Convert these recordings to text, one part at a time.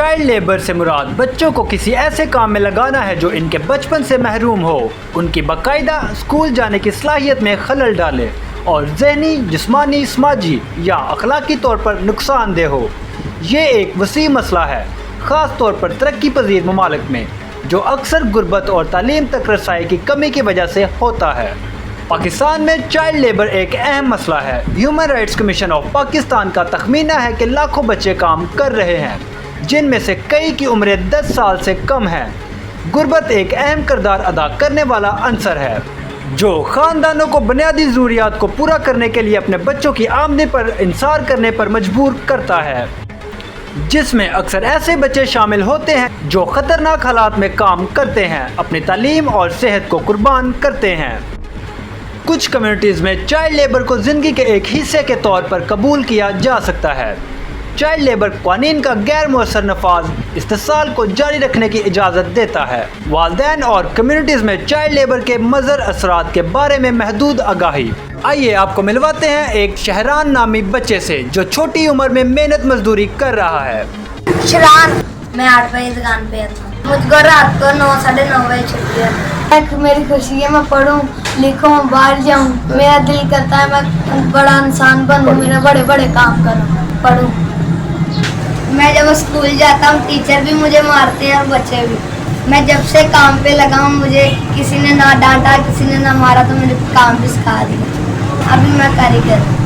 Child labour से मुराद बच्चों को किसी ऐसे काम में लगाना है जो इनके बचपन से महरूम हो, उनकी बाकायदा स्कूल जाने की सलाहियत में खलल डाले और ज़हनी, जिस्मानी, समाजी या अखलाकी तौर पर नुकसानदेह हो। ये एक वसी मसला है, ख़ास तौर पर तरक्की पजीर ममालिक में, जो अक्सर गुर्बत और तालीम तक रसाई की कमी की वजह से होता है। पाकिस्तान में चाइल्ड लेबर एक अहम मसला है। Human rights commission of Pakistan का तखमीना है कि लाखों बच्चे काम कर रहे हैं, जिनमें से कई की उम्र 10 साल से कम है। गुर्बत एक अहम किरदार अदा करने वाला अंसर है, जो ख़ानदानों को बुनियादी ज़रूरियात को पूरा करने के लिए अपने बच्चों की आमदनी पर इंसार करने पर मजबूर करता है, जिसमें अक्सर ऐसे बच्चे शामिल होते हैं जो ख़तरनाक हालात में काम करते हैं, अपनी तालीम और सेहत को कुर्बान करते हैं। कुछ कम्युनिटीज़ में चाइल्ड लेबर को ज़िंदगी के एक हिस्से के तौर पर कबूल किया जा सकता है। चाइल्ड लेबर कानून का गैर मुअस्सर नफाज इस्तेसाल को जारी रखने की इजाज़त देता है। वालिदैन और कम्युनिटीज़ में चाइल्ड लेबर के मज़र असरात के बारे में महदूद आगाही। आइए आपको मिलवाते हैं एक शहरान नामी बच्चे से जो छोटी उम्र में मेहनत मजदूरी कर रहा है। शहरान, मैं 8 बजे दुकान पे आता हूँ। मुझको रात को 9 साढ़े 9 बजे छुट्टी है। मेरी खुशी है मैं पढ़ूँ, लिखूँ, बाहर जाऊँ। मेरा दिल करता है मैं बड़ा इंसान बनूँ, मेरे बड़े बड़े काम करूँ, पढ़ूँ। मैं जब स्कूल जाता हूँ टीचर भी मुझे मारते हैं और बच्चे भी। मैं जब से काम पे लगा हूँ मुझे किसी ने ना डांटा, किसी ने ना मारा, तो मुझे काम भी सिखा दिया। अभी मैं कारीगर हूँ।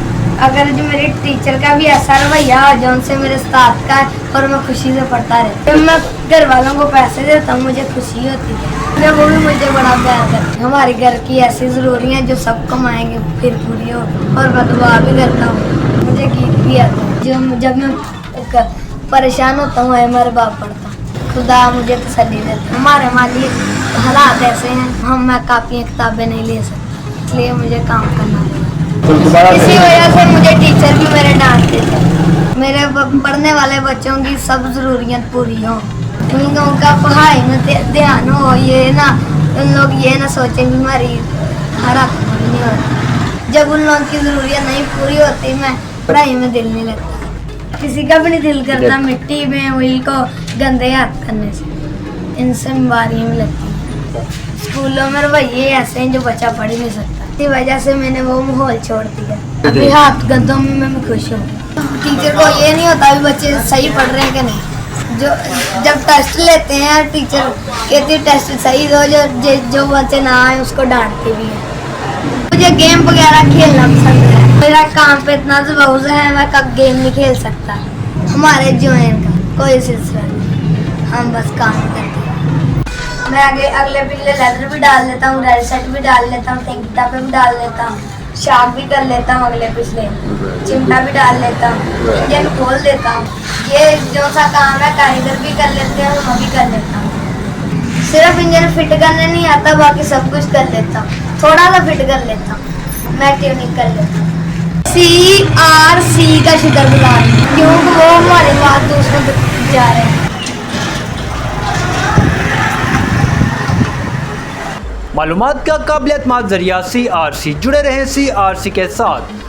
अगर जो मेरे टीचर का भी ऐसा रवैया हो जो उनसे मेरे उस्ताद का है, और मैं खुशी से पढ़ता रहता हूँ। मैं घर वालों को पैसे देता हूँ, मुझे खुशी होती है। वो भी मुझे बड़ा प्यार करते हैं। हमारे घर की ऐसी ज़रूरियाँ जो सब कमाएंगे फिर पूरी हो, और मैं दुआ भी करता हूँ। मुझे गीत भी आता है, जो जब मैं परेशान होता हूँ हमारे बाप पढ़ता हूँ। खुदा मुझे तसल्ली देता। हमारे माली हालात ऐसे हैं, मैं कापियाँ किताबें नहीं ले सकता, इसलिए मुझे काम करना पड़ा। इसी वजह से मुझे टीचर भी मेरे डांटते थे। मेरे पढ़ने वाले बच्चों की सब ज़रूरियात पूरी हो, उनका पढ़ाई में ध्यान हो, ये ना उन लोग ये ना सोचें कि हमारी हालत पूरी नहीं होती। जब उन लोगों की ज़रूरियात नहीं पूरी होती, मैं पढ़ाई में दिल नहीं लगता। किसी का भी नहीं दिल करता मिट्टी में व्हील को गंदे हाथ करने से, इनसे बीमारियाँ में लगती हैं। स्कूलों में रवैये ऐसे हैं जो बच्चा पढ़ ही नहीं सकता। इसी वजह से मैंने वो माहौल छोड़ दिया। अभी हाथ गंदों में मैं खुश हूँ। टीचर को ये नहीं होता अभी बच्चे सही पढ़ रहे हैं कि नहीं। जब टेस्ट लेते हैं टीचर कहती टेस्ट सही दो, जो बच्चे ना आए उसको डांटती भी है। मुझे गेम वगैरह खेलना पसंद है। मेरा काम पे इतना ज़रूर है, मैं कब गेम नहीं खेल सकता। हमारे जोइन का कोई सिलसिला नहीं, हम बस काम करते हैं। मैं अगले पिछले लेदर भी डाल लेता हूँ, रेड सेट भी डाल लेता हूँ, टेंकिता पे भी डाल लेता हूँ, शार्क भी कर लेता हूँ, अगले पिछले चिमटा भी डाल लेता हूँ, इंजन खोल देता हूँ। ये जो सा काम है कारीगर भी कर लेते हैं, वो भी कर लेता हूँ। सिर्फ इंजन फिट करने नहीं आता, बाकी सब कुछ कर लेता हूँ। थोड़ा सा फिट कर लेता हूँ, मैं ट्यूनिंग कर लेता हूँ। CRC का शुक्रगुजार क्योंकि वो हमारे बात दूसरों को जा रहे हैं। मालूमात का काबिलियत जरिया CRC जुड़े रहें CRC के साथ।